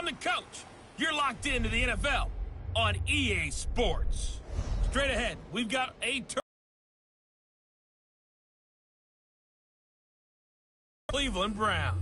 the coach. You're locked into the NFL on EA Sports. Straight ahead, we've got a Cleveland Browns.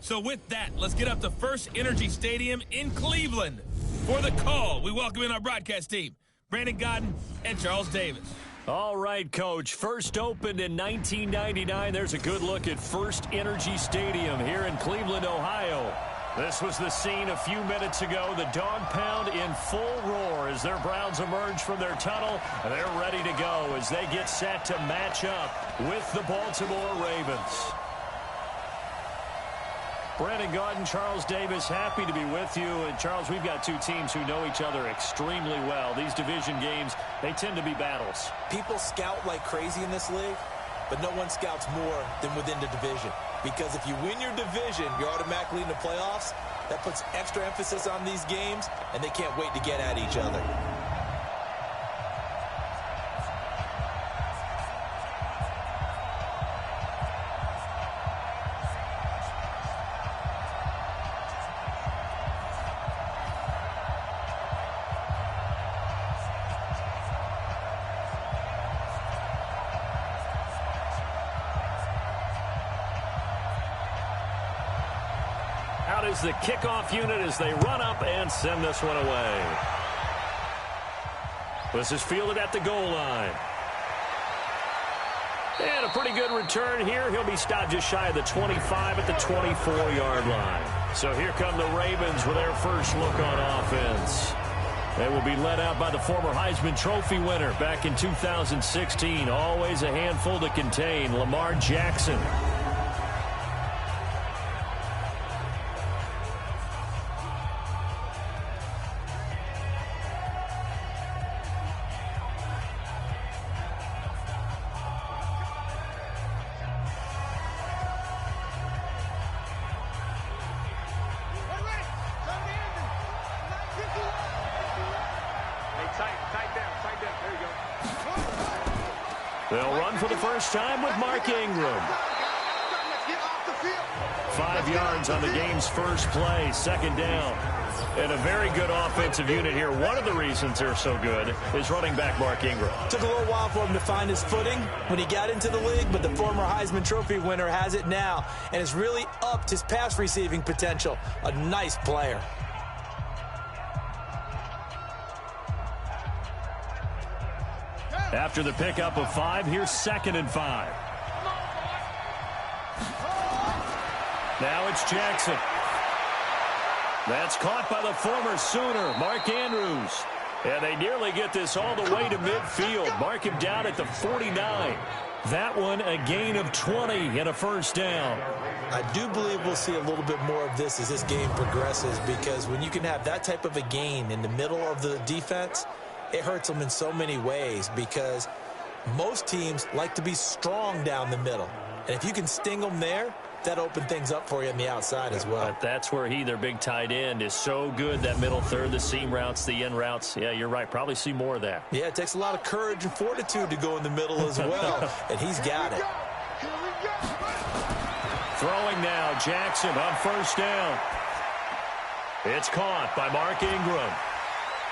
So with that, let's get up to First Energy Stadium in Cleveland. For the call, we welcome in our broadcast team, Brandon Godden and Charles Davis. All right, Coach. First opened in 1999. There's a good look at First Energy Stadium here in Cleveland, Ohio. This was the scene a few minutes ago. The dog pound in full roar as their Browns emerge from their tunnel. They're ready to go as they get set to match up with the Baltimore Ravens. Brandon Godden, Charles Davis, happy to be with you. And Charles, we've got two teams who know each other extremely well. These division games, they tend to be battles. People scout like crazy in this league, but no one scouts more than within the division. Because if you win your division, you're automatically in the playoffs. That puts extra emphasis on these games, and they can't wait to get at each other. Out is the kickoff unit as they run up and send this one away. This is fielded at the goal line. And a pretty good return here. He'll be stopped just shy of the 25 at the 24-yard line. So here come the Ravens with their first look on offense. They will be led out by the former Heisman Trophy winner back in 2016. Always a handful to contain, Lamar Jackson. They'll run for the first time with Mark Ingram. 5 yards on the game's first play, second down. And a very good offensive unit here. One of the reasons they're so good is running back Mark Ingram. Took a little while for him to find his footing when he got into the league, but the former Heisman Trophy winner has it now and has really upped his pass receiving potential. A nice player. After the pickup of 5, here's 2nd and 5. Now it's Jackson. That's caught by the former Sooner, Mark Andrews. And they nearly get this all the way to midfield. Mark him down at the 49. That one a gain of 20 and a first down. I do believe we'll see a little bit more of this as this game progresses, because when you can have that type of a gain in the middle of the defense, it hurts them in so many ways, because most teams like to be strong down the middle. And if you can sting them there, that opens things up for you on the outside as well. But that's where their big tight end, is so good. That middle third, the seam routes, the in routes. Yeah, you're right. Probably see more of that. Yeah, it takes a lot of courage and fortitude to go in the middle as well. And he's got it. Throwing now, Jackson on first down. It's caught by Mark Ingram.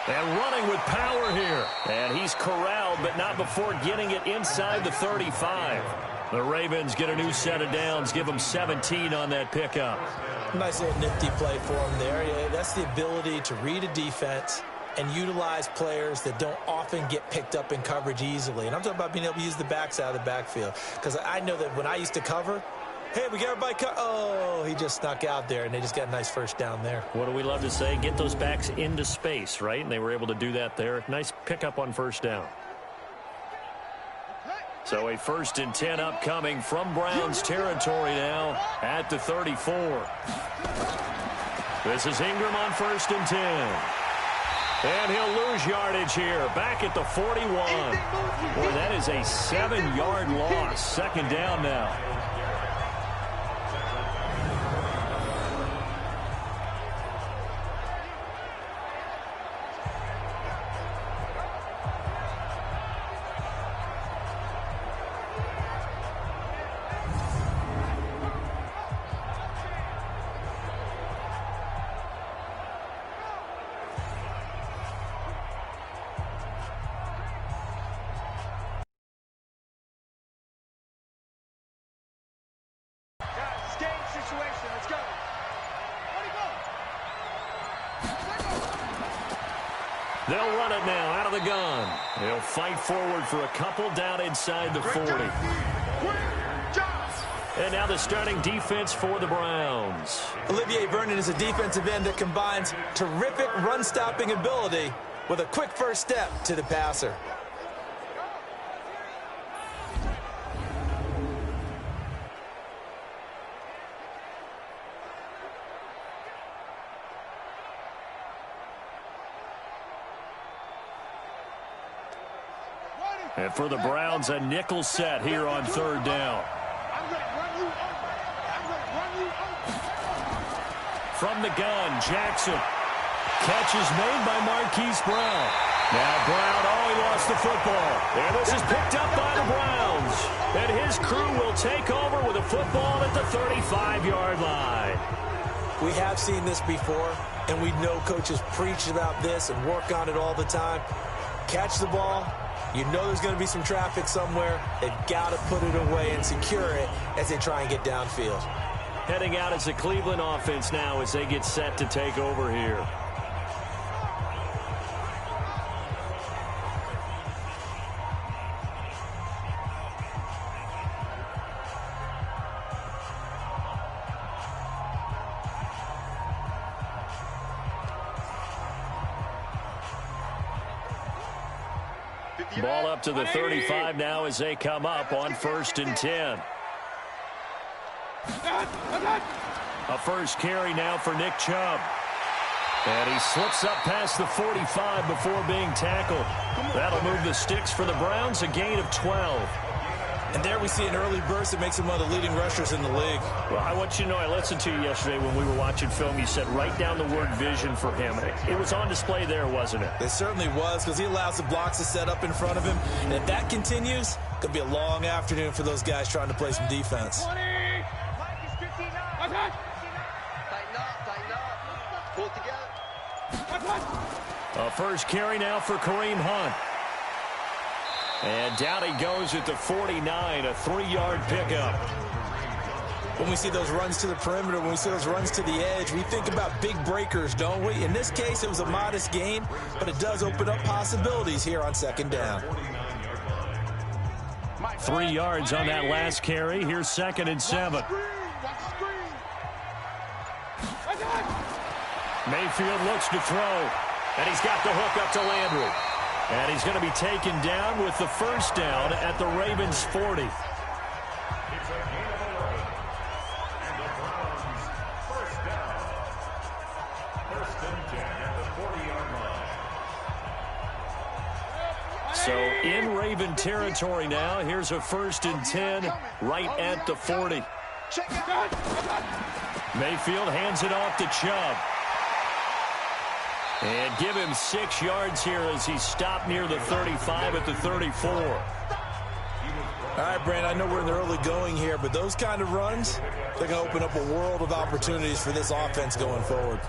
And running with power here. And he's corralled, but not before getting it inside the 35. The Ravens get a new set of downs, give them 17 on that pickup. Nice little nifty play for him there. Yeah, that's the ability to read a defense and utilize players that don't often get picked up in coverage easily. And I'm talking about being able to use the backside of the backfield. Because I know that when I used to cover, hey, we got everybody oh, he just snuck out there, and they just got a nice first down there. What do we love to say? Get those backs into space, right? And they were able to do that there. Nice pickup on first down. So a 1st and 10 upcoming from Browns territory now at the 34. This is Ingram on 1st and 10. And he'll lose yardage here, back at the 41. Boy, that is a 7-yard loss. 2nd down now. They'll run it now out of the gun. They'll fight forward for a couple down inside the 40. And now the starting defense for the Browns. Olivier Vernon is a defensive end that combines terrific run-stopping ability with a quick first step to the passer. And for the Browns, a nickel set here on third down. From the gun, Jackson. Catch is made by Marquise Brown. Now Brown, he lost the football. And this is picked up by the Browns. And his crew will take over with a football at the 35-yard line. We have seen this before, and we know coaches preach about this and work on it all the time. Catch the ball. You know there's going to be some traffic somewhere. They've got to put it away and secure it as they try and get downfield. Heading out as the Cleveland offense now as they get set to take over here. Ball up to the 35 now as they come up on 1st and 10. A first carry now for Nick Chubb. And he slips up past the 45 before being tackled. That'll move the sticks for the Browns, a gain of 12. And there we see an early burst that makes him one of the leading rushers in the league. Well, I want you to know, I listened to you yesterday when we were watching film. You said write down the word vision for him. It was on display there, wasn't it? It certainly was, because he allows the blocks to set up in front of him. And if that continues, it could be a long afternoon for those guys trying to play some defense. A first carry now for Kareem Hunt. And down he goes at the 49, a 3-yard pickup. When we see those runs to the perimeter, when we see those runs to the edge, we think about big breakers, don't we? In this case, it was a modest gain, but it does open up possibilities here on 2nd down. 3 yards on that last carry. Here's 2nd and 7. Mayfield looks to throw, and he's got the hook up to Landry. And he's going to be taken down with the first down at the Ravens' 40. So in Raven territory now, here's a 1st and 10 right at the 40. Mayfield hands it off to Chubb. And give him 6 yards here as he stopped near the 35 at the 34. All right, Brandon, I know we're in the early going here, but those kind of runs, they're going to open up a world of opportunities for this offense going forward.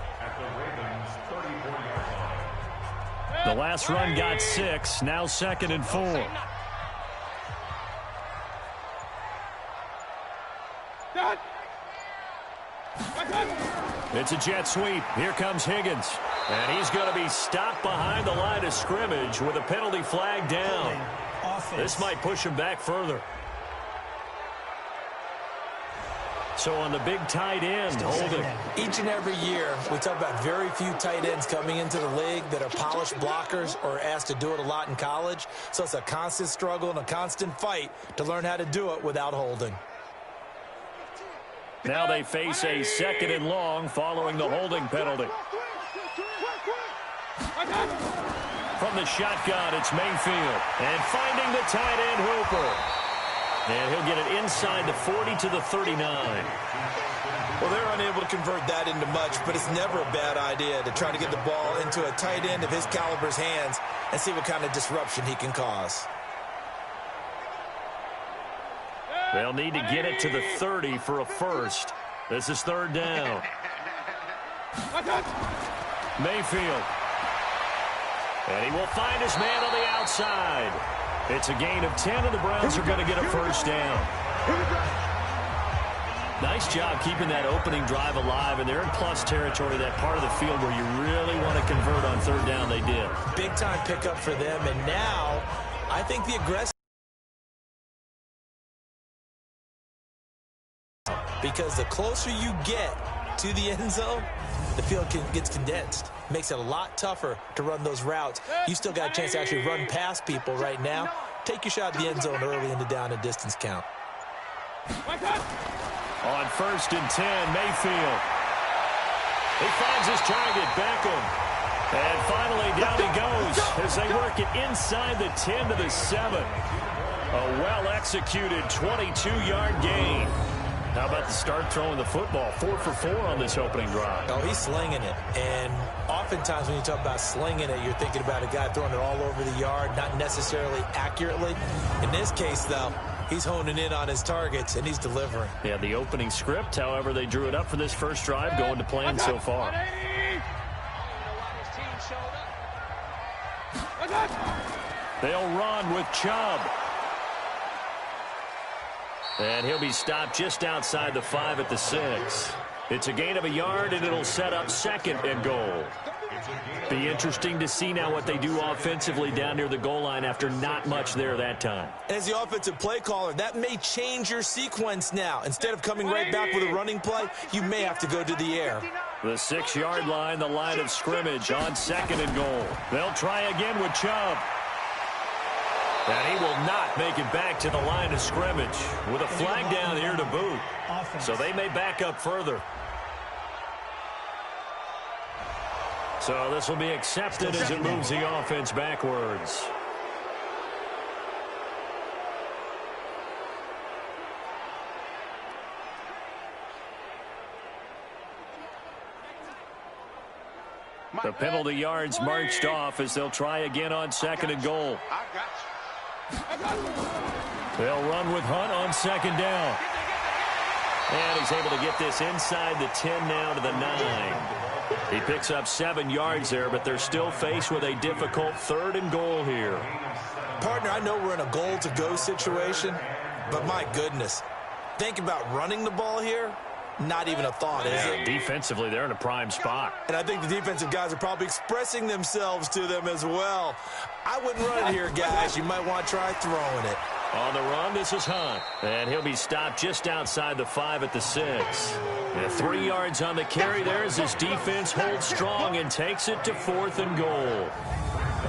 The last run got 6, now 2nd and 4. It's a jet sweep. Here comes Higgins. And he's going to be stopped behind the line of scrimmage with a penalty flag down. This might push him back further. So on the big tight end, holding. Each and every year, we talk about very few tight ends coming into the league that are polished blockers or asked to do it a lot in college. So it's a constant struggle and a constant fight to learn how to do it without holding. Now they face a 2nd and long following the holding penalty. From the shotgun, it's Mayfield. And finding the tight end, Hooper. And he'll get it inside the 40 to the 39. Well, they're unable to convert that into much, but it's never a bad idea to try to get the ball into a tight end of his caliber's hands and see what kind of disruption he can cause. They'll need to get it to the 30 for a first. This is 3rd down. Mayfield. And he will find his man on the outside. It's a gain of 10, and the Browns are going to get a first down. Nice job keeping that opening drive alive, and they're in plus territory, that part of the field where you really want to convert on third down. They did. Big-time pickup for them, and now I think the aggressive, because the closer you get to the end zone, the field gets condensed. Makes it a lot tougher to run those routes. You still got a chance to actually run past people right now. Take your shot at the end zone early in the down and distance count. On 1st and 10, Mayfield. He finds his target, Beckham. And finally, down he goes as they work it inside the 10 to the 7. A well-executed 22-yard gain. How about the start throwing the football? 4 for 4 on this opening drive. Oh, he's slinging it. And oftentimes when you talk about slinging it, you're thinking about a guy throwing it all over the yard, not necessarily accurately. In this case, though, he's honing in on his targets, and he's delivering. Yeah, the opening script, however, they drew it up for this first drive, going to plan so far. They'll run with Chubb. And he'll be stopped just outside the 5 at the 6. It's a gain of a yard, and it'll set up 2nd and goal. Be interesting to see now what they do offensively down near the goal line after not much there that time. As the offensive play caller, that may change your sequence now. Instead of coming right back with a running play, you may have to go to the air. The 6-yard line, the line of scrimmage on 2nd and goal. They'll try again with Chubb. And he will not make it back to the line of scrimmage with a flag down here to boot. So they may back up further. So this will be accepted as it moves the offense backwards. The penalty yards marched off as they'll try again on 2nd and goal. They'll run with Hunt on 2nd down. And he's able to get this inside the 10 now to the 9. He picks up 7 yards there, but they're still faced with a difficult 3rd and goal here. Partner, I know we're in a goal-to-go situation, but my goodness, think about running the ball here. Not even a thought, is it? Defensively, they're in a prime spot. And I think the defensive guys are probably expressing themselves to them as well. I wouldn't run it here, guys. You might want to try throwing it. On the run, this is Hunt. And he'll be stopped just outside the 5 at the 6. And 3 yards on the carry there as this defense holds strong and takes it to 4th and goal.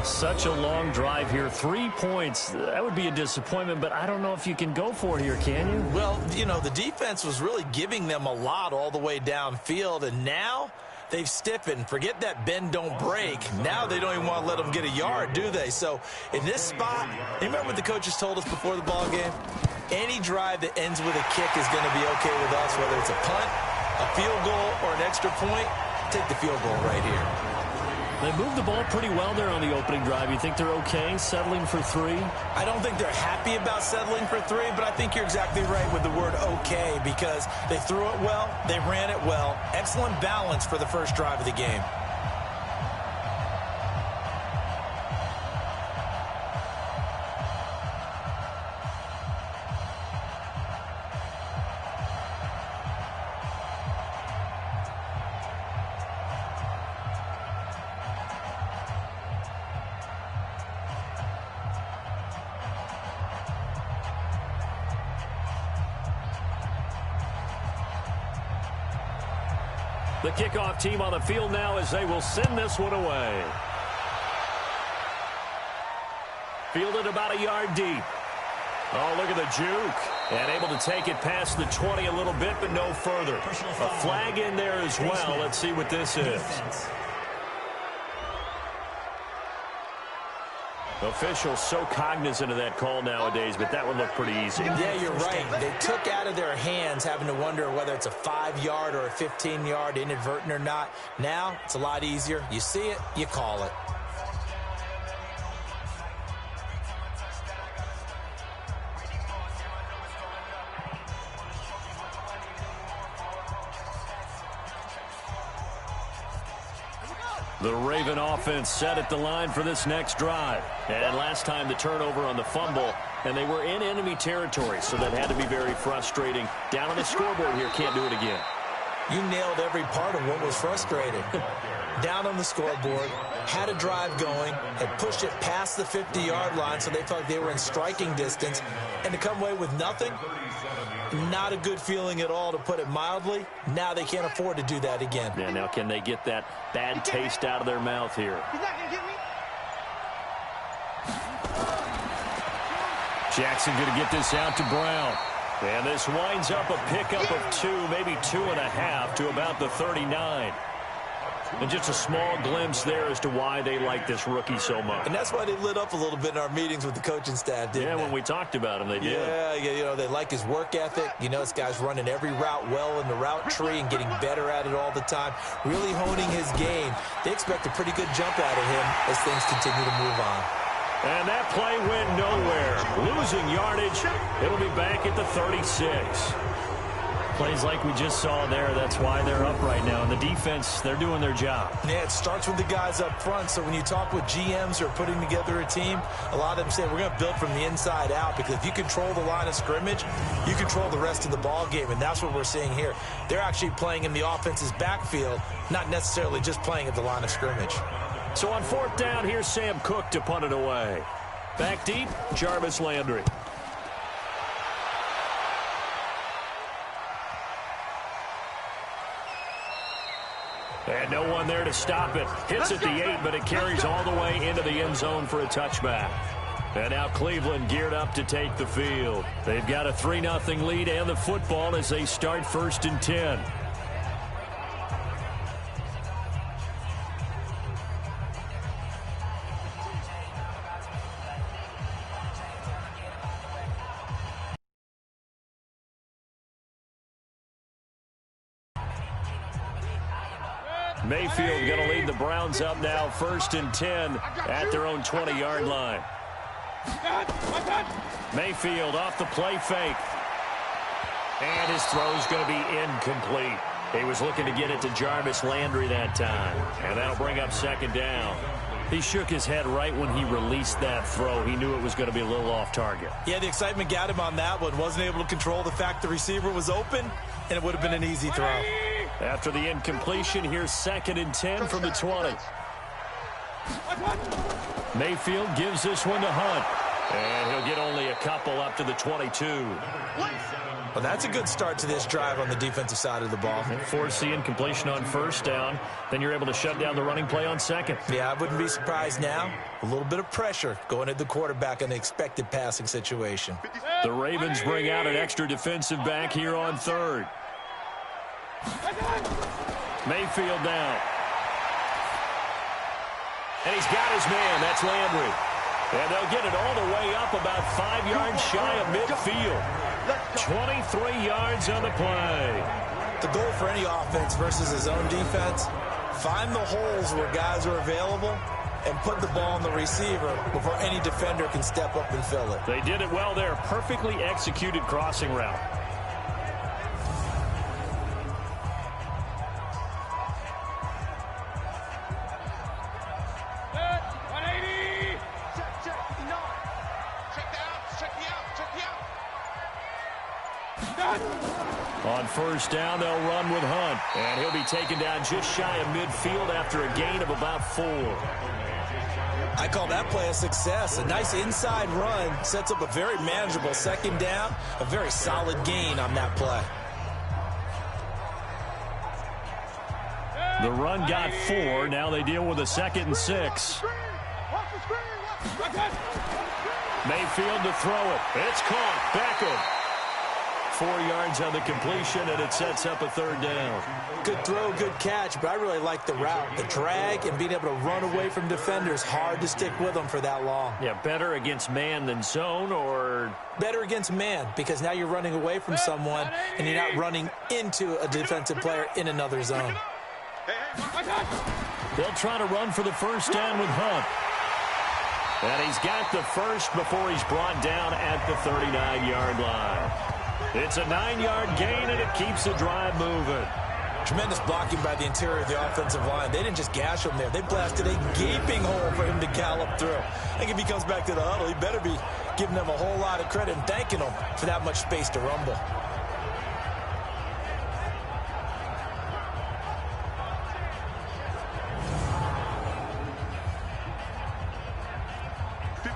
Such a long drive here. 3 points. That would be a disappointment, but I don't know if you can go for it here, can you? Well, you know, the defense was really giving them a lot all the way downfield, and now they've stiffened. Forget that bend, don't break. Now they don't even want to let them get a yard, do they? So in this spot, you remember what the coaches told us before the ball game? Any drive that ends with a kick is going to be okay with us, whether it's a punt, a field goal, or an extra point. Take the field goal right here. They moved the ball pretty well there on the opening drive. You think they're okay settling for 3? I don't think they're happy about settling for 3, but I think you're exactly right with the word okay, because they threw it well, they ran it well. Excellent balance for the first drive of the game. The kickoff team on the field now as they will send this one away. Fielded about a yard deep. Oh, look at the juke. And able to take it past the 20 a little bit, but no further. A flag in there as well. Let's see what this is. Officials so cognizant of that call nowadays, but that would look pretty easy. Yeah, you're right. They took out of their hands having to wonder whether it's a 5-yard or a 15-yard, inadvertent or not. Now, it's a lot easier. You see it, you call it. The Raven offense set at the line for this next drive. And last time the turnover on the fumble and they were in enemy territory, so that had to be very frustrating. Down on the scoreboard here, can't do it again. You nailed every part of what was frustrating. Down on the scoreboard, had a drive going, had pushed it past the 50-yard line, so they felt like they were in striking distance, and to come away with nothing, not a good feeling at all, to put it mildly. Now they can't afford to do that again. Yeah, now can they get that bad taste out of their mouth here? He's not going to get me. Jackson going to get this out to Brown. And this winds up a pickup of 2, maybe 2.5 to about the 39. And just a small glimpse there as to why they like this rookie so much. And that's why they lit up a little bit in our meetings with the coaching staff, didn't they? Yeah, when we talked about him, they did. Yeah, they like his work ethic. You know, this guy's running every route well in the route tree and getting better at it all the time, really honing his game. They expect a pretty good jump out of him as things continue to move on. And that play went nowhere. Losing yardage. It'll be back at the 36. Plays like we just saw there, that's why they're up right now. And the defense, they're doing their job. Yeah, it starts with the guys up front. So when you talk with GMs who are putting together a team, a lot of them say we're going to build from the inside out, because if you control the line of scrimmage, you control the rest of the ball game. And that's what we're seeing here. They're actually playing in the offense's backfield, not necessarily just playing at the line of scrimmage. So on 4th down, here's Sam Cook to punt it away. Back deep, Jarvis Landry. And no one there to stop it. Hits at the 8, but it carries all the way into the end zone for a touchback. And now Cleveland geared up to take the field. They've got a 3-0 lead and the football as they start 1st and 10. Mayfield going to lead the Browns up now, 1st and 10 at their own 20-yard line. Mayfield off the play fake. And his throw's going to be incomplete. He was looking to get it to Jarvis Landry that time. And that'll bring up 2nd down. He shook his head right when he released that throw. He knew it was going to be a little off target. Yeah, the excitement got him on that one. Wasn't able to control the fact the receiver was open, and it would have been an easy throw. After the incompletion, here's 2nd and 10 from the 20. Mayfield gives this one to Hunt. And he'll get only a couple up to the 22. Well, that's a good start to this drive on the defensive side of the ball. Force the incompletion on 1st down. Then you're able to shut down the running play on 2nd. Yeah, I wouldn't be surprised now. A little bit of pressure going at the quarterback in an expected passing situation. The Ravens bring out an extra defensive back here on 3rd. Mayfield down. And he's got his man. That's Landry. And they'll get it all the way up about 5 yards shy of midfield. 23 yards on the play. The goal for any offense versus his own defense, find the holes where guys are available and put the ball on the receiver before any defender can step up and fill it. They did it well there. Perfectly executed crossing route. On 1st down, they'll run with Hunt. And he'll be taken down just shy of midfield after a gain of about 4. I call that play a success. A nice inside run sets up a very manageable 2nd down. A very solid gain on that play. The run got 4. Now they deal with a 2nd and 6. Mayfield to throw it. It's caught. Beckham. 4 yards on the completion, and it sets up a 3rd down. Good throw, good catch, but I really like the route. The drag and being able to run away from defenders, hard to stick with them for that long. Yeah, better against man than zone, or? Better against man, because now you're running away from someone, and you're not running into a defensive player in another zone. They'll try to run for the 1st down with Hunt. And he's got the first before he's brought down at the 39-yard line. It's a 9-yard gain, and it keeps the drive moving. Tremendous blocking by the interior of the offensive line. They didn't just gash him there. They blasted a gaping hole for him to gallop through. I think if he comes back to the huddle, he better be giving them a whole lot of credit and thanking them for that much space to rumble.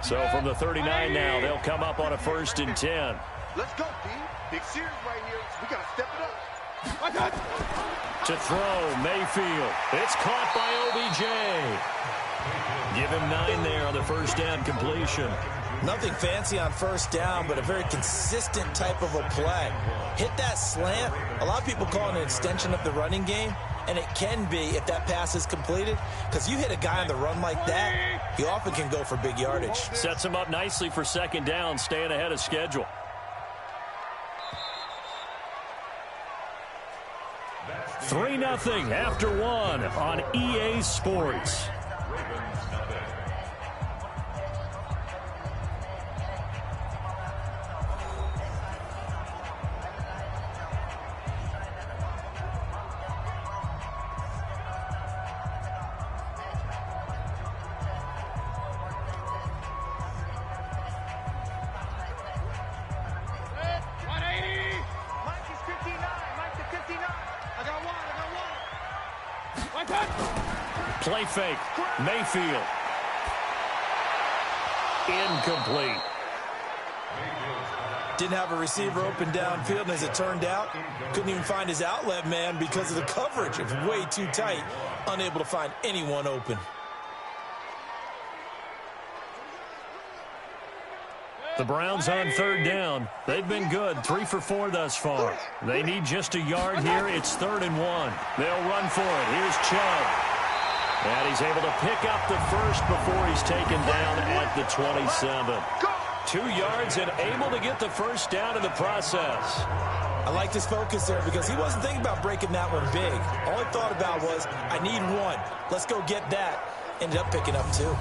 So from the 39 now, they'll come up on a 1st and 10. Let's go, D. Big series right here. We got to step it up. To throw, Mayfield. It's caught by OBJ. Give him 9 there on the first down completion. Nothing fancy on first down, but a very consistent type of a play. Hit that slant. A lot of people call it an extension of the running game, and it can be if that pass is completed, because you hit a guy on the run like that, he often can go for big yardage. Sets him up nicely for 2nd down, staying ahead of schedule. 3-0 after 1 on EA Sports. Play fake. Mayfield. Incomplete. Didn't have a receiver open downfield, and as it turned out, couldn't even find his outlet man because of the coverage. It was way too tight, unable to find anyone open. The Browns on 3rd down. They've been good, 3 for 4 thus far. They need just a yard here. It's 3rd and 1. They'll run for it. Here's Chubb. And he's able to pick up the first before he's taken down at the 27. 2 yards and able to get the first down in the process. I like this focus there because he wasn't thinking about breaking that one big. All he thought about was, I need 1. Let's go get that. Ended up picking up 2.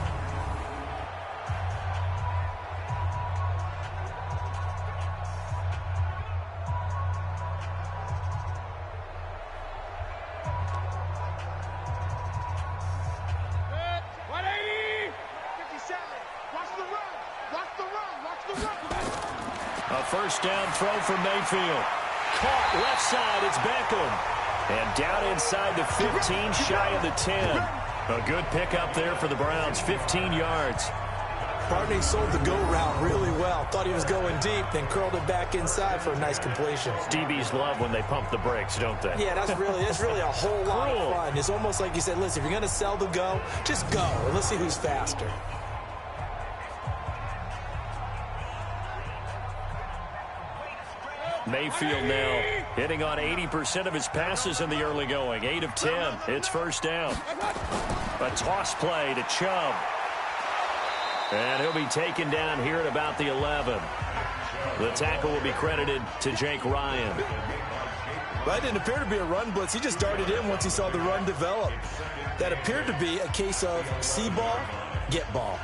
A first down throw for Mayfield. Caught left side, it's Beckham. And down inside the 15, shy of the 10. A good pickup there for the Browns, 15 yards. Barney sold the go route really well. Thought he was going deep, then curled it back inside for a nice completion. DBs love when they pump the brakes, don't they? Yeah, that's really a whole lot of fun. It's almost like you said, listen, if you're going to sell the go, just go, and let's see who's faster. Mayfield now hitting on 80% of his passes in the early going. 8 of 10. It's first down. A toss play to Chubb. And he'll be taken down here at about the 11. The tackle will be credited to Jake Ryan. That didn't appear to be a run blitz. He just darted in once he saw the run develop. That appeared to be a case of see ball, get ball.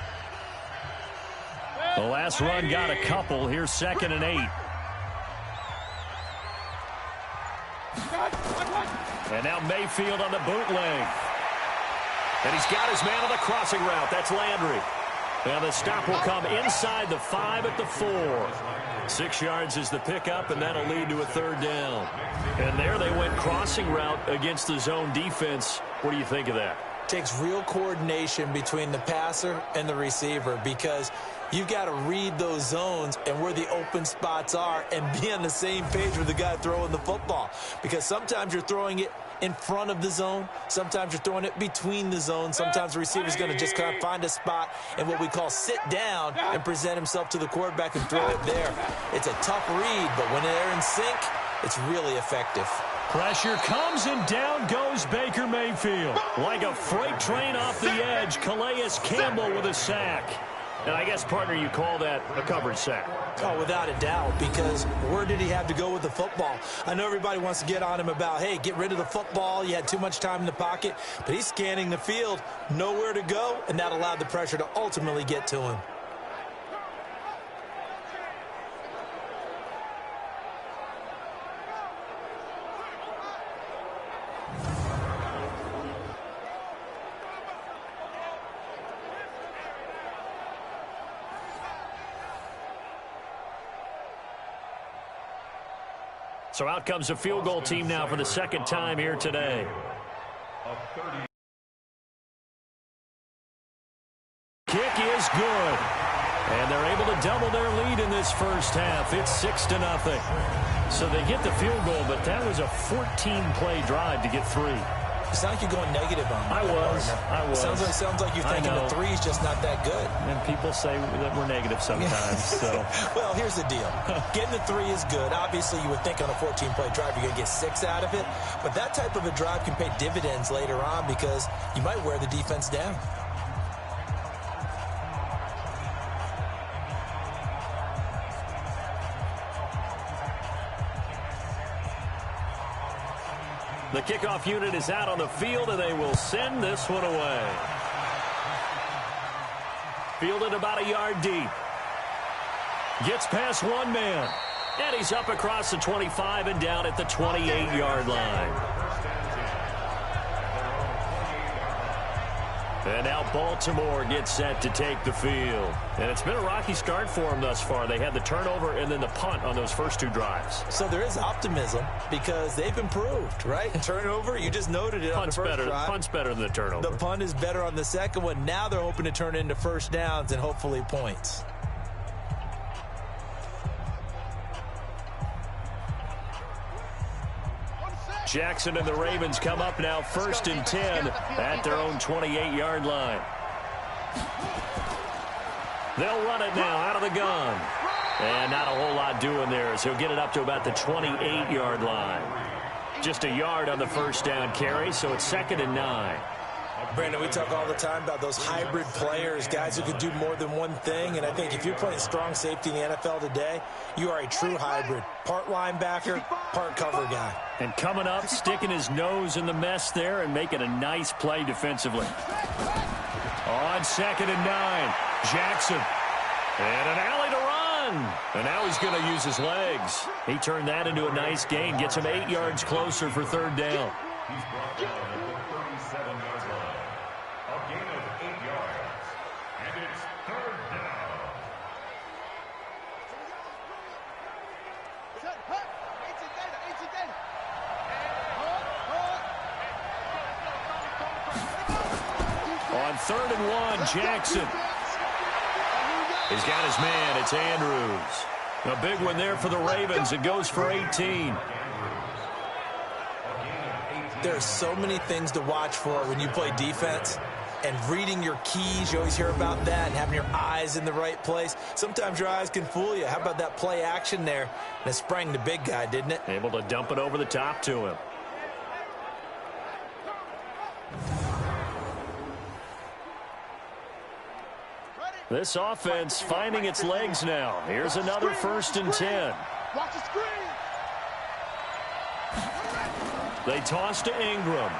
The last run got a couple. Here's 2nd and 8. And now Mayfield on the bootleg. And he's got his man on the crossing route. That's Landry. And the stop will come inside the 5 at the 4. 6 yards is the pickup, and that'll lead to a 3rd down. And there they went crossing route against the zone defense. What do you think of that? Takes real coordination between the passer and the receiver because you've got to read those zones and where the open spots are and be on the same page with the guy throwing the football. Because sometimes you're throwing it in front of the zone. Sometimes you're throwing it between the zones. Sometimes the receiver's going to just kind of find a spot and what we call sit down and present himself to the quarterback and throw it there. It's a tough read, but when they're in sync, it's really effective. Pressure comes, and down goes Baker Mayfield. Like a freight train off the edge, Calais Campbell with a sack. And I guess, partner, you call that a coverage sack. Oh, without a doubt, because where did he have to go with the football? I know everybody wants to get on him about, hey, get rid of the football. You had too much time in the pocket. But he's scanning the field, nowhere to go, and that allowed the pressure to ultimately get to him. So out comes the field goal team now for the second time here today. Kick is good. And they're able to double their lead in this first half. It's 6-0. So they get the field goal, but that was a 14-play drive to get 3. It's not like you're going negative on that. I was. Sounds like you're thinking the 3 is just not that good. And people say that we're negative sometimes. So. Well, here's the deal. Getting the 3 is good. Obviously, you would think on a 14-play drive you're going to get 6 out of it. But that type of a drive can pay dividends later on because you might wear the defense down. The kickoff unit is out on the field, and they will send this one away. Fielded about a yard deep. Gets past one man. And he's up across the 25 and down at the 28-yard line. And now Baltimore gets set to take the field. And it's been a rocky start for them thus far. They had the turnover and then the punt on those first 2 drives. So there is optimism because they've improved, right? Turnover, you just noted it on the first drive. Punt's better than the turnover. The punt is better on the second one. Now they're hoping to turn it into first downs and hopefully points. Jackson and the Ravens come up now 1st and 10 at their own 28-yard line. They'll run it now out of the gun. And not a whole lot doing there as he'll get it up to about the 28-yard line. Just a yard on the first down carry, so it's 2nd and 9. Brandon, we talk all the time about those hybrid players, guys who can do more than one thing. And I think if you're playing strong safety in the NFL today, you are a true hybrid. Part linebacker, part cover guy. And coming up, sticking his nose in the mess there and making a nice play defensively. On 2nd and 9, Jackson. And an alley to run. And now he's going to use his legs. He turned that into a nice gain. Gets him 8 yards closer for 3rd down. He's brought down at the 37-yard line. A gain of 8 yards. And it's 3rd down. On 3rd and 1, Jackson. He's got his man. It's Andrews. A big one there for the Ravens. It goes for 18. There are so many things to watch for when you play defense. And reading your keys, you always hear about that, and having your eyes in the right place. Sometimes your eyes can fool you. How about that play action there? And it sprang the big guy, didn't it? Able to dump it over the top to him. This offense finding its legs now. Here's another 1st and 10. Watch the screen. They toss to Ingram.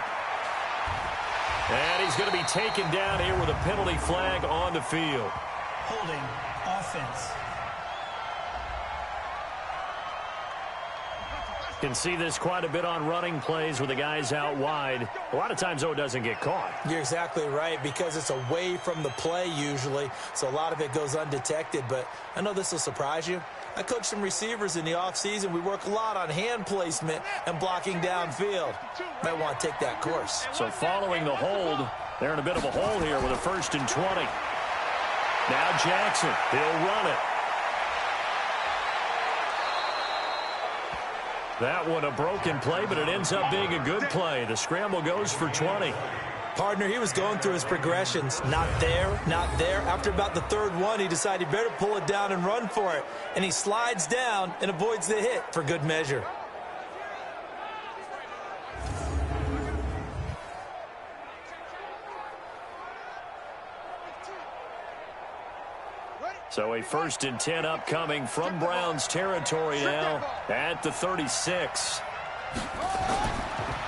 And he's going to be taken down here with a penalty flag on the field. Holding offense. Can see this quite a bit on running plays with the guys out wide. A lot of times, though, it doesn't get caught. You're exactly right because it's away from the play usually, so a lot of it goes undetected. But I know this will surprise you. I coach some receivers in the offseason. We work a lot on hand placement and blocking downfield. Might want to take that course. So following the hold, they're in a bit of a hole here with a 1st and 20. Now Jackson, he'll run it. That one a broken play, but it ends up being a good play. The scramble goes for 20. Partner, he was going through his progressions. Not there, not there. After about the 3rd one, he decided he better pull it down and run for it. And he slides down and avoids the hit for good measure. So a 1st and 10 upcoming from Browns territory now at the 36.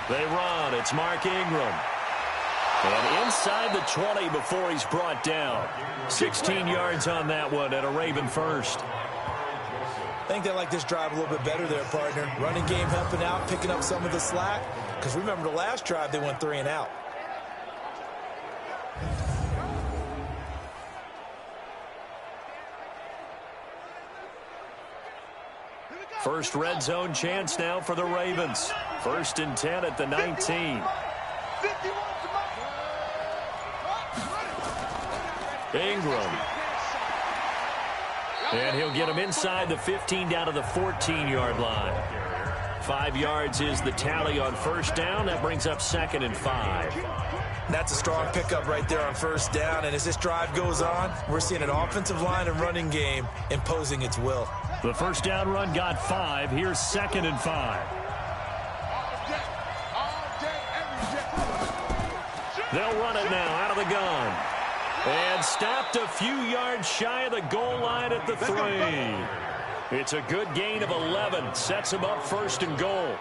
They run. It's Mark Ingram. And inside the 20 before he's brought down. 16 yards on that one and a Raven first. I think they like this drive a little bit better there, partner. Running game helping out, picking up some of the slack. Because remember the last drive, they went 3 and out. First red zone chance now for the Ravens. 1st and 10 at the 19. Ingram. And he'll get him inside the 15 down to the 14-yard line. 5 yards is the tally on first down. That brings up 2nd and 5. That's a strong pickup right there on first down. And as this drive goes on, we're seeing an offensive line and running game imposing its will. The first down run got 5. Here's 2nd and 5. They'll run it now out of the gun. And stopped a few yards shy of the goal line at the 3. It's a good gain of 11. Sets him up 1st and goal.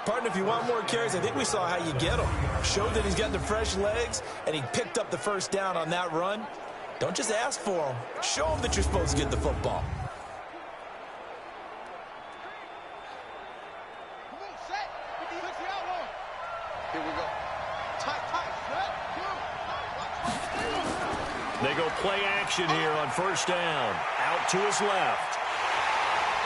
Partner, if you want more carries, I think we saw how you get him. Showed that he's got the fresh legs, and he picked up the first down on that run. Don't just ask for him. Show him that you're supposed to get the football. Here we go. Tight. They go play action here on first down. Out to his left.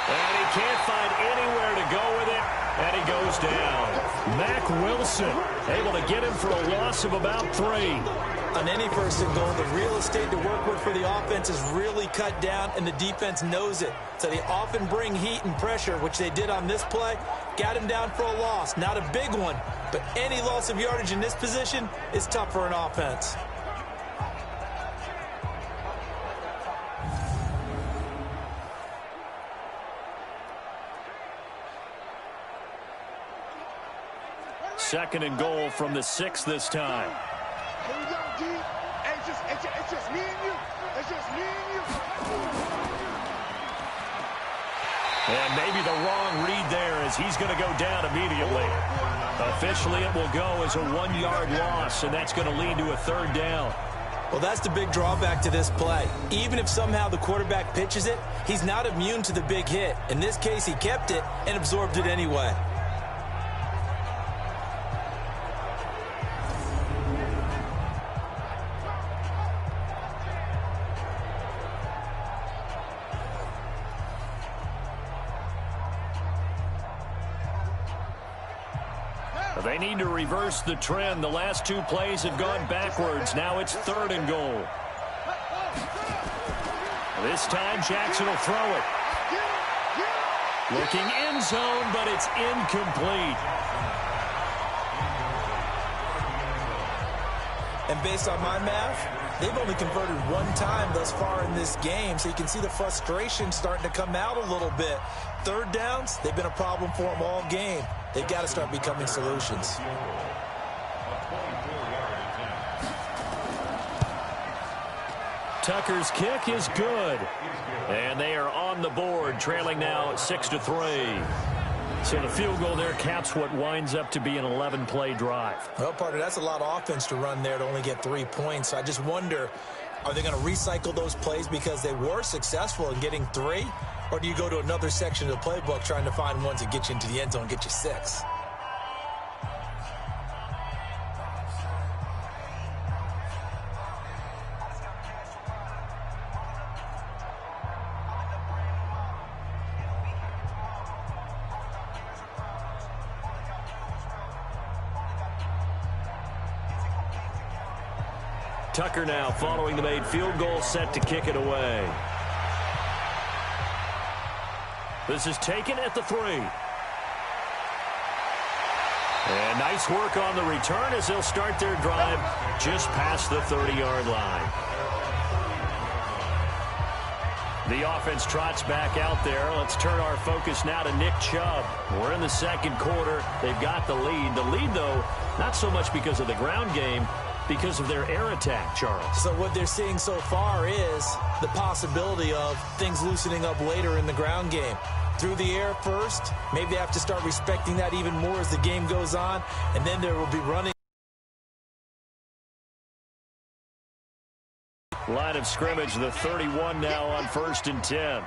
And he can't find anywhere to go with it. And he goes down. Mack Wilson able to get him for a loss of about 3. On any 1st and goal, the real estate to work with for the offense is really cut down, and the defense knows it. So they often bring heat and pressure, which they did on this play. Got him down for a loss. Not a big one, but any loss of yardage in this position is tough for an offense. Second and goal from the 6 this time. Here we go, D. It's just me and you. It's just me and you. And maybe the wrong read there as he's going to go down immediately. Officially, it will go as a 1-yard loss, and that's going to lead to a 3rd down. Well, that's the big drawback to this play. Even if somehow the quarterback pitches it, he's not immune to the big hit. In this case, he kept it and absorbed it anyway. They need to reverse the trend. The last 2 plays have gone backwards. Now it's 3rd and goal. This time Jackson will throw it. Looking end zone, but it's incomplete. And based on my math, they've only converted 1 time thus far in this game, so you can see the frustration starting to come out a little bit. 3rd downs, they've been a problem for them all game. They've got to start becoming solutions. Tucker's kick is good. And they are on the board, trailing now 6-3. So the field goal there caps what winds up to be an 11-play drive. Well, partner, that's a lot of offense to run there to only get 3 points. So I just wonder, are they going to recycle those plays because they were successful in getting 3? Or do you go to another section of the playbook trying to find ones that get you into the end zone and get you 6? Tucker now following the made field goal, set to kick it away. This is taken at the 3. And nice work on the return as they'll start their drive just past the 30-yard line. The offense trots back out there. Let's turn our focus now to Nick Chubb. We're in the 2nd quarter. They've got the lead. The lead, though, not so much because of the ground game, because of their air attack, Charles. So what they're seeing so far is the possibility of things loosening up later in the ground game. Through the air first, maybe they have to start respecting that even more as the game goes on, and then there will be running. Line of scrimmage, the 31 now on 1st and 10.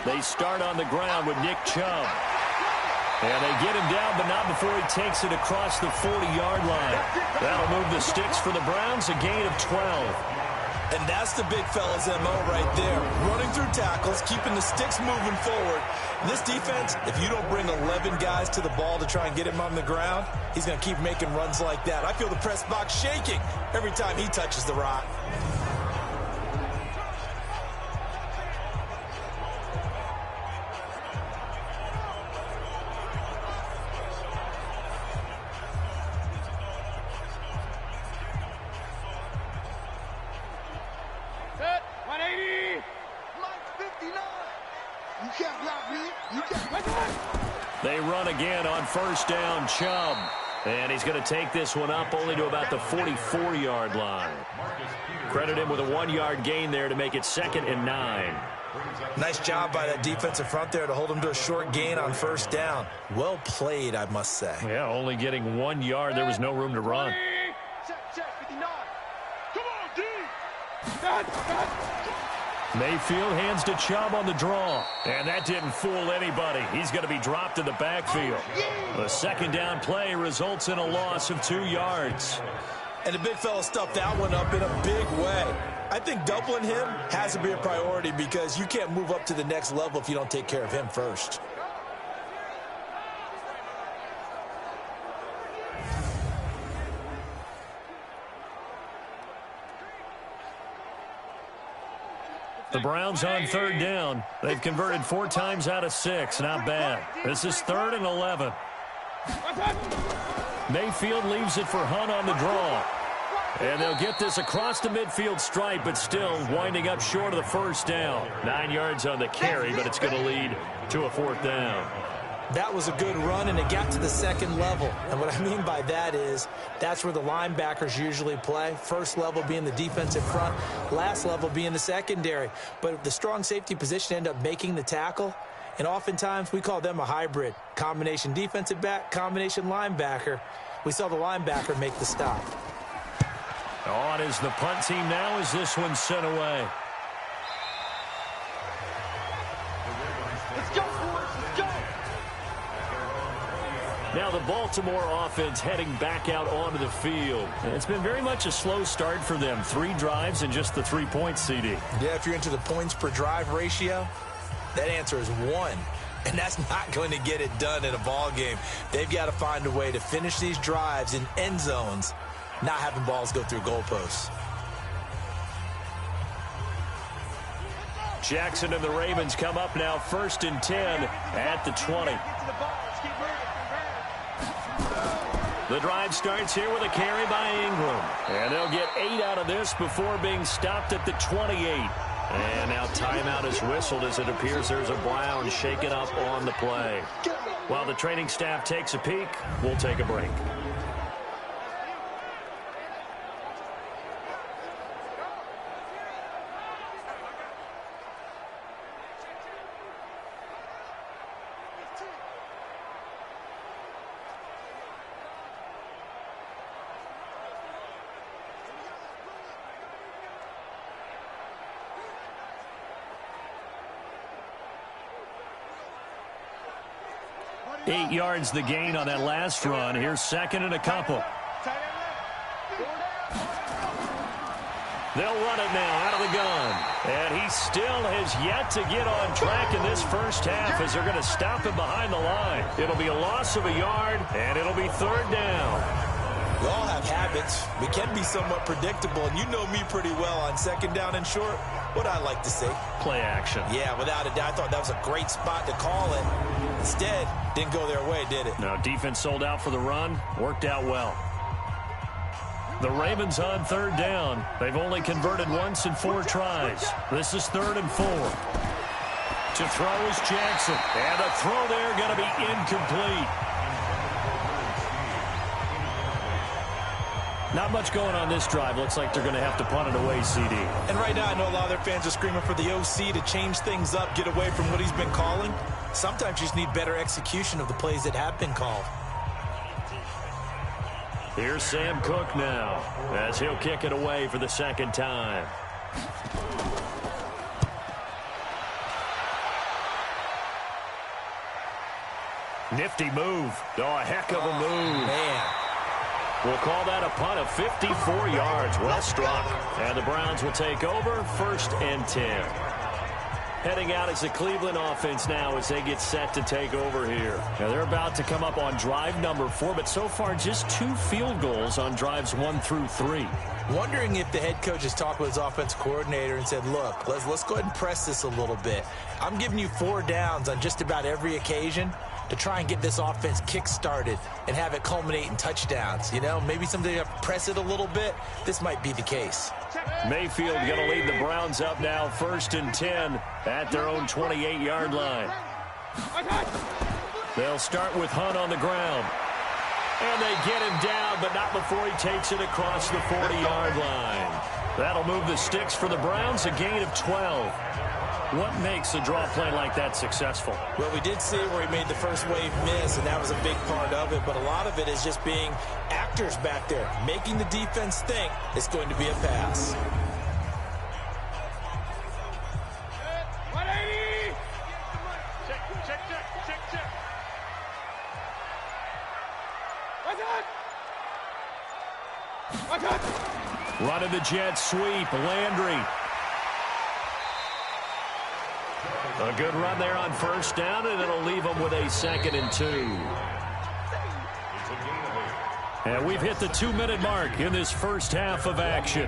They start on the ground with Nick Chubb. And they get him down, but not before he takes it across the 40-yard line. That'll move the sticks for the Browns, a gain of 12. And that's the big fella's MO right there. Running through tackles, keeping the sticks moving forward. This defense, if you don't bring 11 guys to the ball to try and get him on the ground, he's going to keep making runs like that. I feel the press box shaking every time he touches the rock. They run again on first down, Chubb. And he's going to take this one up only to about the 44-yard line. Credit him with a 1-yard gain there to make it 2nd and 9. Nice job by that defensive front there to hold him to a short gain on first down. Well played, I must say. Yeah, only getting 1 yard. There was no room to run. Check, 59. Come on, D. Mayfield hands to Chubb on the draw. And that didn't fool anybody. He's going to be dropped in the backfield. The 2nd down play results in a loss of 2 yards. And the big fella stuffed that one up in a big way. I think doubling him has to be a priority because you can't move up to the next level if you don't take care of him first. The Browns on 3rd down. They've converted 4 times out of 6. Not bad. This is 3rd and 11. Mayfield leaves it for Hunt on the draw. And they'll get this across the midfield stripe, but still winding up short of the first down. 9 yards on the carry, but it's going to lead to a 4th down. That was a good run, and it got to the 2nd level. And what I mean by that is that's where the linebackers usually play. First level being the defensive front, last level being the secondary. But the strong safety position ended up making the tackle, and oftentimes we call them a hybrid. Combination defensive back, combination linebacker. We saw the linebacker make the stop. On is the punt team now as this one's sent away. Let's go, boys. Let's go. Now the Baltimore offense heading back out onto the field. And it's been very much a slow start for them. 3 drives and just the 3 points, CD. Yeah, if you're into the points per drive ratio, that answer is 1. And that's not going to get it done in a ball game. They've got to find a way to finish these drives in end zones, not having balls go through goalposts. Jackson and the Ravens come up now 1st and 10 at the 20. The drive starts here with a carry by Ingram. And they'll get 8 out of this before being stopped at the 28. And now timeout is whistled as it appears there's a Brown shaken up on the play. While the training staff takes a peek, we'll take a break. Eight yards the gain on that last run. Here's 2nd and a couple. They'll run it now out of the gun. And he still has yet to get on track in this first half as they're going to stop him behind the line. It'll be a loss of a yard, and it'll be 3rd down. We all have habits. We can be somewhat predictable, and you know me pretty well on 2nd down and short. What I like to see. Play action. Yeah, without a doubt. I thought that was a great spot to call it. Instead, didn't go their way, did it? No, defense sold out for the run. Worked out well. The Ravens on 3rd down. They've only converted once in 4 tries. This is 3rd and 4. To throw is Jackson. And the throw there going to be incomplete. Not much going on this drive. Looks like they're going to have to punt it away, CD. And right now, I know a lot of their fans are screaming for the OC to change things up, get away from what he's been calling. Sometimes you just need better execution of the plays that have been called. Here's Sam Cook now as he'll kick it away for the 2nd time. Nifty move. Oh, a heck of a move. Man. We'll call that a punt of 54 yards. Well struck. And the Browns will take over, 1st and 10. Heading out is the Cleveland offense now as they get set to take over here. Now they're about to come up on drive number 4, but so far just 2 field goals on drives 1 through 3. Wondering if the head coach has talked with his offense coordinator and said, look, let's go ahead and press this a little bit. I'm giving you 4 downs on just about every occasion to try and get this offense kick-started and have it culminate in touchdowns. You know, maybe someday you have to press it a little bit. This might be the case. Mayfield going to lead the Browns up now, 1st and 10 at their own 28-yard line. They'll start with Hunt on the ground. And they get him down, but not before he takes it across the 40-yard line. That'll move the sticks for the Browns, a gain of 12. What makes a draw play like that successful? Well, we did see where he made the first wave miss, and that was a big part of it. But a lot of it is just being actors back there, making the defense think it's going to be a pass. 180! Check. Watch out! Running the jet sweep, Landry. A good run there on 1st down, and it'll leave them with a 2nd and 2. And we've hit the 2-minute mark in this first half of action.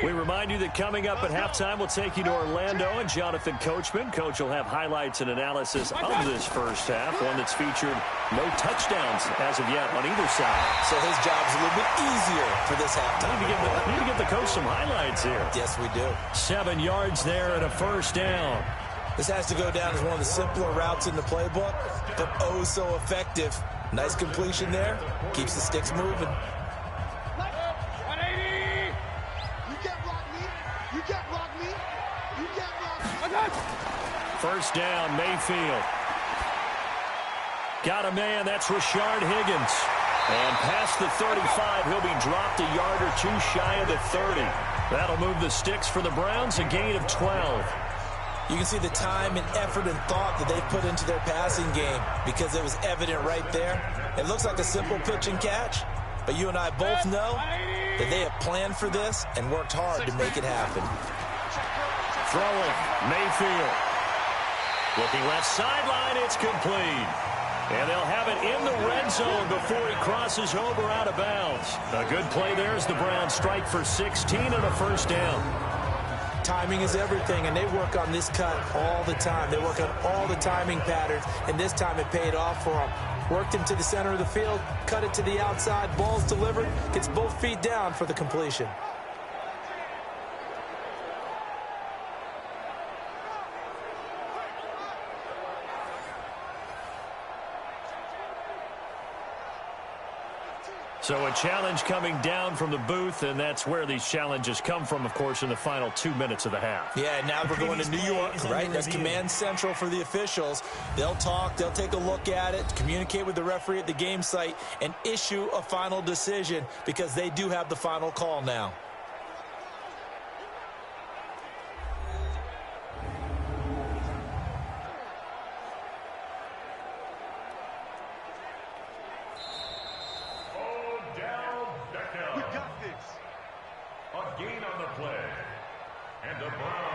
We remind you that coming up at halftime, we'll take you to Orlando and Jonathan Coachman. Coach will have highlights and analysis of this first half, one that's featured no touchdowns as of yet on either side. So his job's a little bit easier for this halftime. Need to give the coach some highlights here. Yes, we do. 7 yards there and a 1st down. This has to go down as one of the simpler routes in the playbook, but oh so effective. Nice completion there. Keeps the sticks moving. 180! You can't block me. You can't block me. You can't block me. Watch out! 1st down, Mayfield. Got a man, that's Rashard Higgins. And past the 35, he'll be dropped a yard or 2 shy of the 30. That'll move the sticks for the Browns, a gain of 12. You can see the time and effort and thought that they put into their passing game because it was evident right there. It looks like a simple pitch and catch, but you and I both know that they have planned for this and worked hard to make it happen. Throwing, Mayfield. Looking left sideline, it's complete. And they'll have it in the red zone before he crosses over out of bounds. A good play there as the Browns strike for 16 and a 1st down. Timing is everything, and they work on this cut all the time. They work on all the timing patterns, and this time it paid off for them. Worked him to the center of the field, cut it to the outside, ball's delivered, gets both feet down for the completion. So a challenge coming down from the booth, and that's where these challenges come from, of course, in the final 2 minutes of the half. Yeah, now we're going to New York, right? That's command central for the officials. They'll talk, they'll take a look at it, communicate with the referee at the game site, and issue a final decision because they do have the final call now.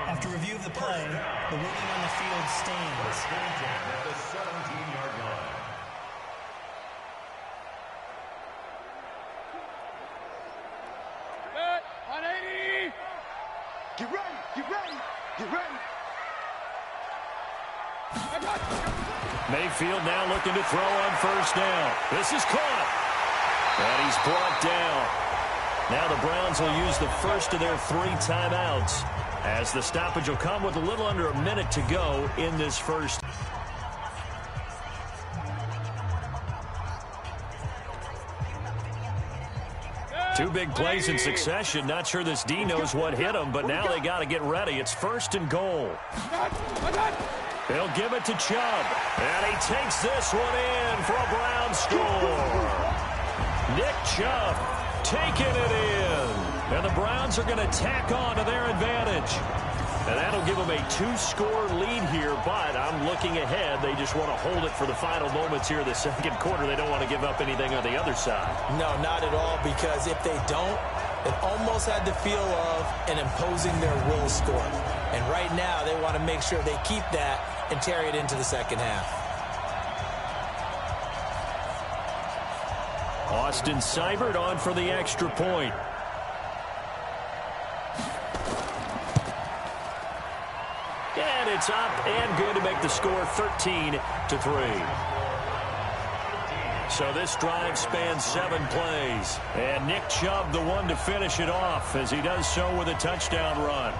After review of the play, the ruling on the field stands. At the 17-yard line. Good. 180! Get ready! Get ready! Get ready! Mayfield now looking to throw on 1st down. This is caught. And he's brought down. Now the Browns will use the first of their 3 timeouts, as the stoppage will come with a little under a minute to go in this first. Two big plays in succession. Not sure this D knows what hit him, but now they got to get ready. It's 1st and goal. They'll give it to Chubb, and he takes this one in for a Brown score. Nick Chubb taking it in. And the Browns are going to tack on to their advantage. And that'll give them a 2-score lead here, but I'm looking ahead. They just want to hold it for the final moments here in the second quarter. They don't want to give up anything on the other side. No, not at all, because if they don't, it almost had the feel of an imposing their will score. And right now, they want to make sure they keep that and carry it into the second half. Austin Seibert on for the extra point. And it's up and good to make the score 13-3. So this drive spans 7 plays. And Nick Chubb the one to finish it off as he does so with a touchdown run.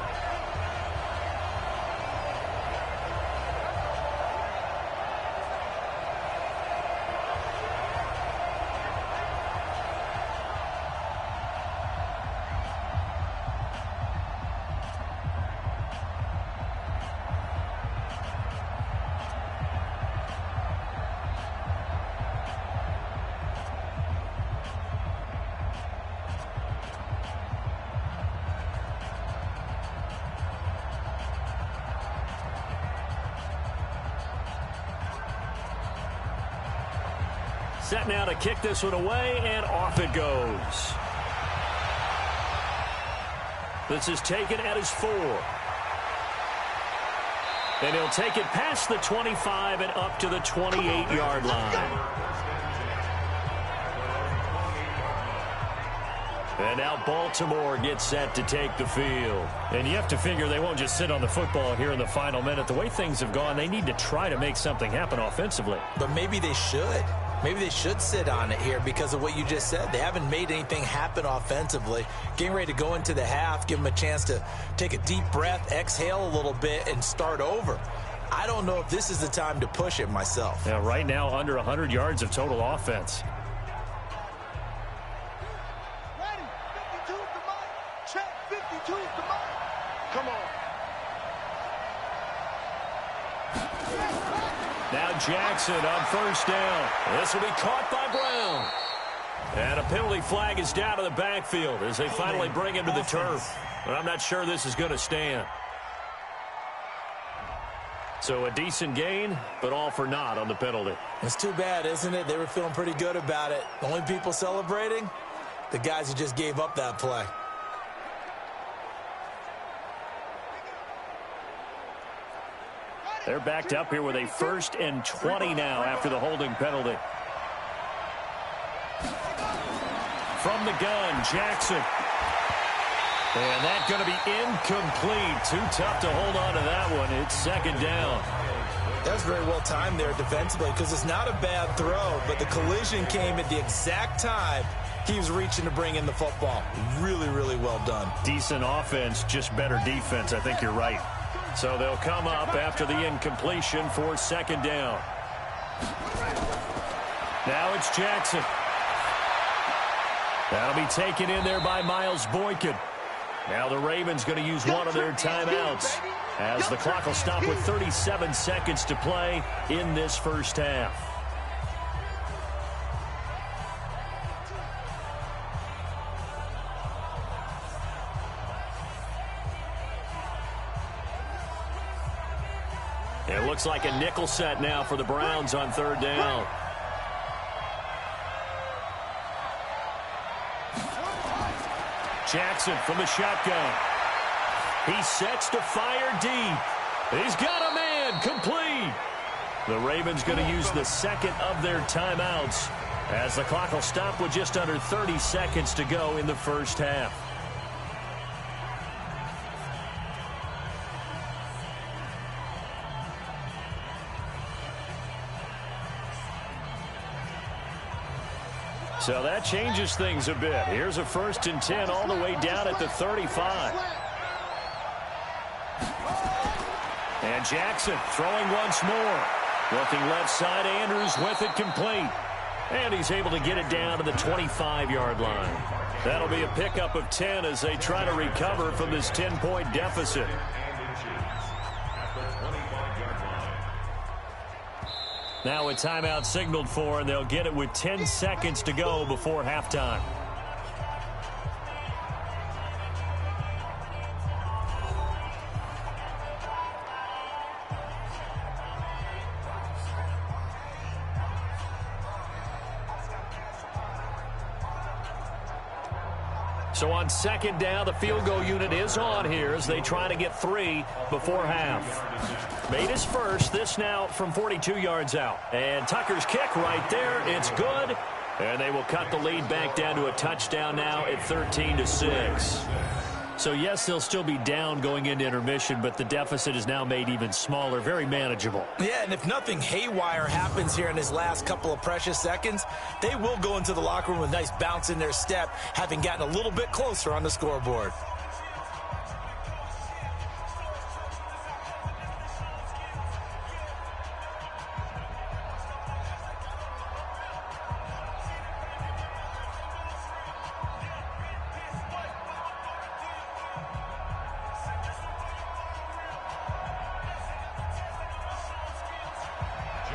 Set now to kick this one away, and off it goes. This is taken at his 4. And he'll take it past the 25 and up to the 28-yard line. And now Baltimore gets set to take the field. And you have to figure they won't just sit on the football here in the final minute. The way things have gone, they need to try to make something happen offensively. But maybe they should. Maybe they should sit on it here because of what you just said. They haven't made anything happen offensively. Getting ready to go into the half, give them a chance to take a deep breath, exhale a little bit, and start over. I don't know if this is the time to push it myself. Yeah, right now under 100 yards of total offense. Ready, 52 to Mike. Check 52 to Mike. Come on. Now Jackson on first down. This will be caught by Brown. And a penalty flag is down to the backfield as they finally bring him to the turf. But I'm not sure this is going to stand. So a decent gain, but all for naught on the penalty. It's too bad, isn't it? They were feeling pretty good about it. The only people celebrating, the guys who just gave up that play. They're backed up here with a 1st and 20 now after the holding penalty. From the gun, Jackson. And that's going to be incomplete. Too tough to hold on to that one. It's 2nd down. That was very well timed there defensively because it's not a bad throw, but the collision came at the exact time he was reaching to bring in the football. Really, really well done. Decent offense, just better defense. I think you're right. So they'll come up after the incompletion for 2nd down. Now it's Jackson. That'll be taken in there by Miles Boykin. Now the Ravens going to use one of their timeouts as the clock will stop with 37 seconds to play in this first half. It looks like a nickel set now for the Browns on 3rd down. Jackson from the shotgun. He sets to fire deep. He's got a man complete. The Ravens going to use the 2nd of their timeouts as the clock will stop with just under 30 seconds to go in the first half. So that changes things a bit. Here's a 1st and 10 all the way down at the 35. And Jackson throwing once more. Looking left side, Andrews with it complete. And he's able to get it down to the 25-yard line. That'll be a pickup of 10 as they try to recover from this 10-point deficit. Now a timeout signaled for, and they'll get it with 10 seconds to go before halftime. So on second down, the field goal unit is on here as they try to get 3 before half. Made his first. This now from 42 yards out. And Tucker's kick right there. It's good. And they will cut the lead back down to a touchdown now at 13-6. So, yes, they'll still be down going into intermission, but the deficit is now made even smaller, very manageable. Yeah, and if nothing haywire happens here in his last couple of precious seconds, they will go into the locker room with a nice bounce in their step, having gotten a little bit closer on the scoreboard.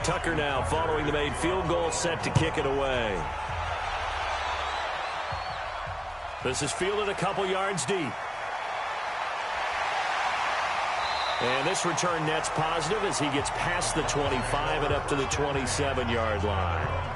Tucker now following the made field goal, set to kick it away. This is fielded a couple yards deep. And this return net's positive as he gets past the 25 and up to the 27-yard line.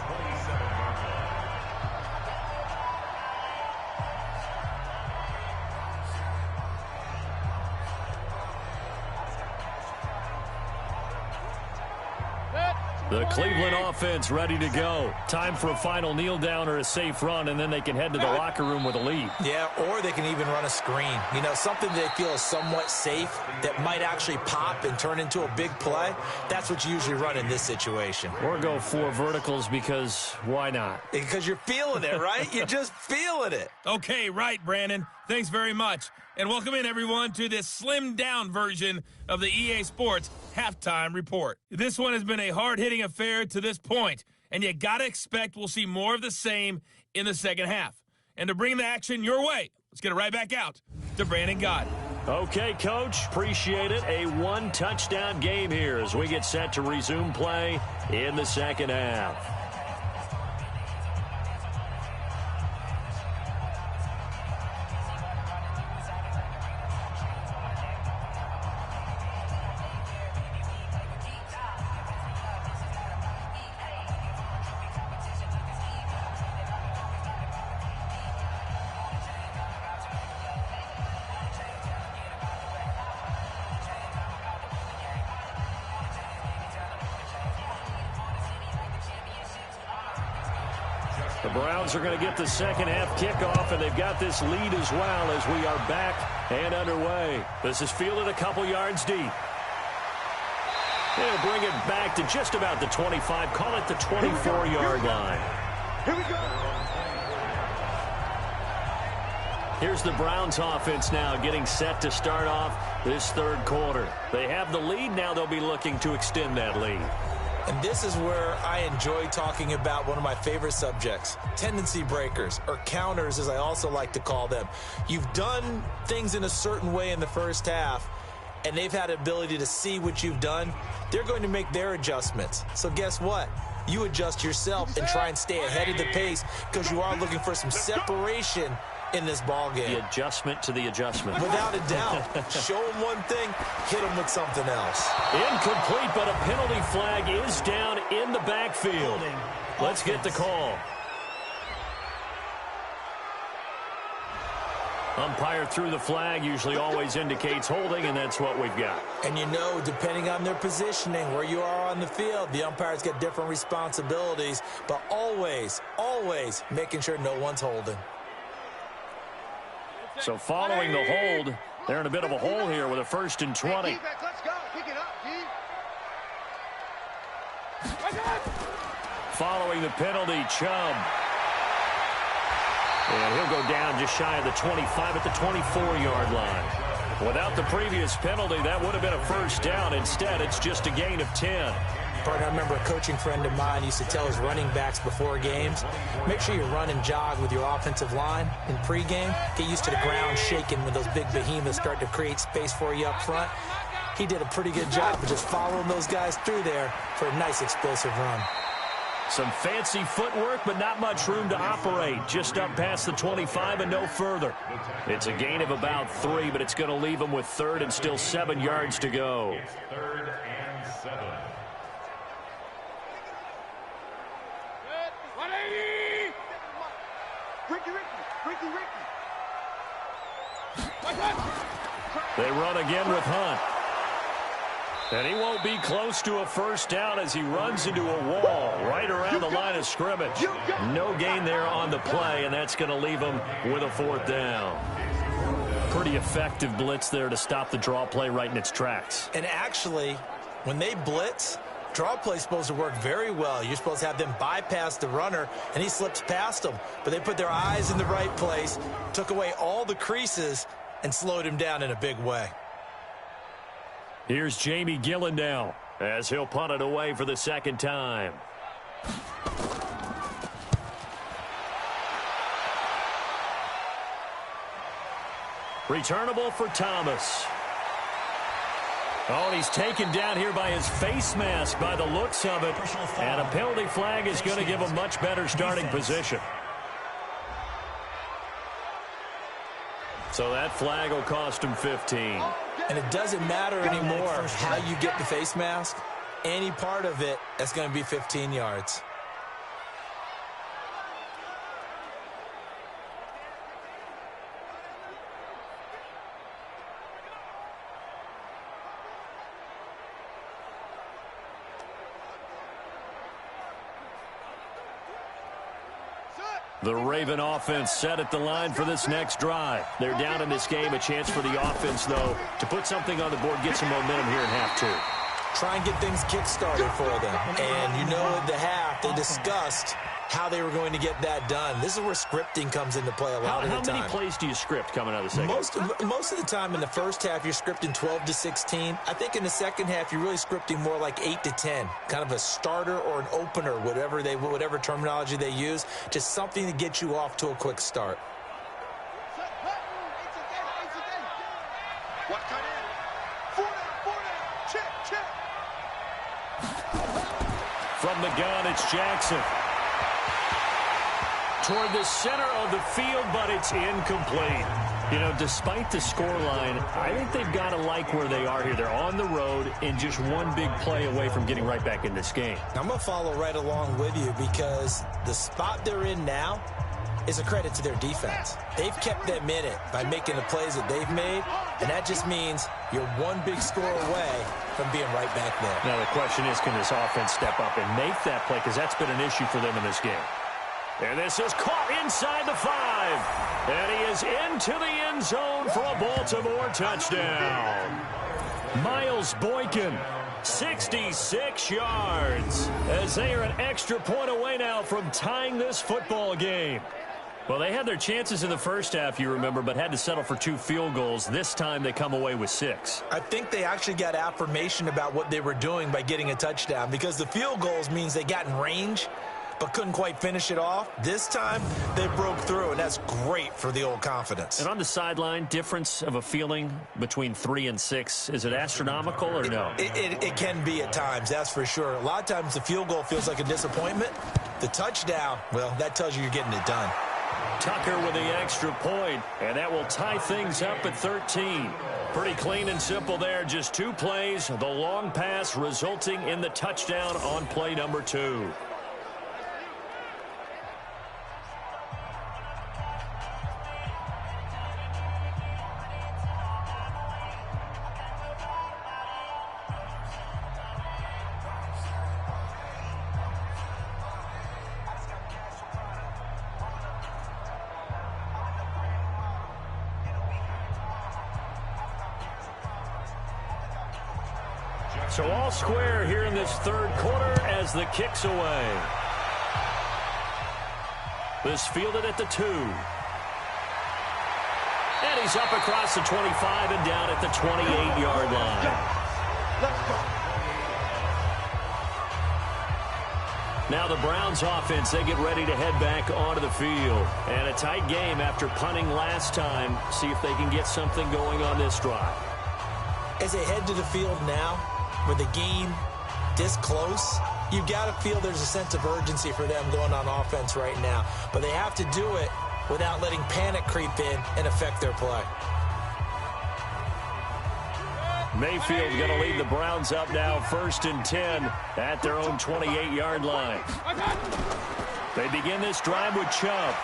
The Cleveland offense ready to go. Time for a final kneel down or a safe run, and then they can head to the locker room with a lead. Yeah, or they can even run a screen. You know, something they feel is somewhat safe that might actually pop and turn into a big play. That's what you usually run in this situation. Or go 4 verticals because why not? Because you're feeling it, right? You're just feeling it. Okay, right, Brandon. Thanks very much. And welcome in, everyone, to this slimmed-down version of the EA Sports Halftime Report. This one has been a hard-hitting affair to this point, and you got to expect we'll see more of the same in the second half. And to bring the action your way, let's get it right back out to Brandon Gott. Okay, Coach, appreciate it. A 1-touchdown game here as we get set to resume play in the second half. The Browns are going to get the second half kickoff, and they've got this lead as well as we are back and underway. This is fielded a couple yards deep. They'll bring it back to just about the 25, call it the 24-yard line. Here we go. Here's the Browns offense now getting set to start off this third quarter. They have the lead. Now they'll be looking to extend that lead. And this is where I enjoy talking about one of my favorite subjects, tendency breakers, or counters as I also like to call them. You've done things in a certain way in the first half, and they've had the ability to see what you've done. They're going to make their adjustments. So guess what? You adjust yourself and try and stay ahead of the pace because you are looking for some separation in this ball game. The adjustment to the adjustment. Without a doubt. Show them one thing, hit them with something else. Incomplete, but a penalty flag is down in the backfield. Let's get the call. Umpire threw the flag, usually always indicates holding, and that's what we've got. And you know, depending on their positioning, where you are on the field, the umpires get different responsibilities, but always, always making sure no one's holding. So following the hold, they're in a bit of a hole here with a 1st and 20. Let's go. Pick it up, G. Following the penalty, Chubb. And he'll go down just shy of the 25 at the 24-yard line. Without the previous penalty, that would have been a first down. Instead, it's just a gain of 10. Partner, I remember a coaching friend of mine used to tell his running backs before games, make sure you run and jog with your offensive line in pregame. Get used to the ground shaking when those big behemoths start to create space for you up front. He did a pretty good job of just following those guys through there for a nice explosive run. Some fancy footwork, but not much room to operate. Just up past the 25 and no further. It's a gain of about 3, but it's going to leave them with 3rd and still 7 yards to go. It's 3rd and 7. Ricky. They run again with Hunt. And he won't be close to a first down as he runs into a wall right around the line of scrimmage. No gain there on the play, and that's going to leave him with a fourth down. Pretty effective blitz there to stop the draw play right in its tracks. And actually, when they blitz, draw play is supposed to work very well. You're supposed to have them bypass the runner, and he slips past them. But they put their eyes in the right place, took away all the creases, and slowed him down in a big way. Here's Jamie Gillen now as he'll punt it away for the second time. Returnable for Thomas. Oh, and he's taken down here by his face mask by the looks of it. And a penalty flag is going to give him much better starting position. So that flag will cost him 15. And it doesn't matter anymore how you get the face mask. Any part of it, that's going to be 15 yards. The Raven offense set at the line for this next drive. They're down in this game. A chance for the offense, though, to put something on the board, get some momentum here in half two. Try and get things kick-started for them. And you know at the half, they discussed how they were going to get that done. This is where scripting comes into play a lot of the time. How many plays do you script coming out of the second? Most of the time in the first half, you're scripting 12 to 16. I think in the second half, you're really scripting more like 8 to 10. Kind of a starter or an opener, whatever terminology they use. Just something to get you off to a quick start. From the gun, it's Jackson. Toward the center of the field, but it's incomplete. You know, despite the scoreline, I think they've got to like where they are here. They're on the road and just one big play away from getting right back in this game. I'm going to follow right along with you because the spot they're in now is a credit to their defense. They've kept them in it by making the plays that they've made, and that just means you're one big score away from being right back there. Now, the question is, can this offense step up and make that play? Because that's been an issue for them in this game. And this is caught inside the 5. And he is into the end zone for a Baltimore touchdown. Miles Boykin, 66 yards, as they are an extra point away now from tying this football game. Well, they had their chances in the first half, you remember, but had to settle for 2 field goals. This time they come away with 6. I think they actually got affirmation about what they were doing by getting a touchdown because the field goals means they got in range but couldn't quite finish it off. This time, they broke through, and that's great for the old confidence. And on the sideline, difference of a feeling between 3 and 6, is it astronomical or no? It can be at times, that's for sure. A lot of times the field goal feels like a disappointment. The touchdown, well, that tells you you're getting it done. Tucker with the extra point, and that will tie things up at 13. Pretty clean and simple there. Just 2 plays, the long pass resulting in the touchdown on play number 2. So all square here in this third quarter as the kick's away. This fielded at the 2. And he's up across the 25 and down at the 28-yard line. Now the Browns offense, they get ready to head back onto the field. And a tight game after punting last time. See if they can get something going on this drive. As they head to the field now, with the game this close, you got to feel there's a sense of urgency for them going on offense right now. But they have to do it without letting panic creep in and affect their play. Mayfield going to lead the Browns up now, 1st and 10 at their own 28-yard line. They begin this drive with Chubb.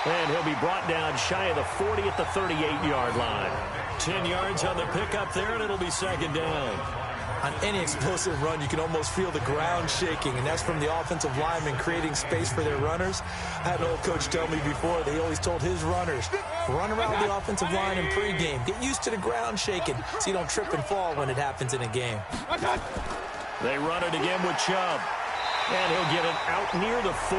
And he'll be brought down shy of the 40 at the 38-yard line. 10 yards on the pickup there, and it'll be second down. On any explosive run, you can almost feel the ground shaking, and that's from the offensive linemen creating space for their runners. I had an old coach tell me before, they always told his runners, run around the offensive line in pregame. Get used to the ground shaking so you don't trip and fall when it happens in a game. They run it again with Chubb. And he'll get it out near the 40.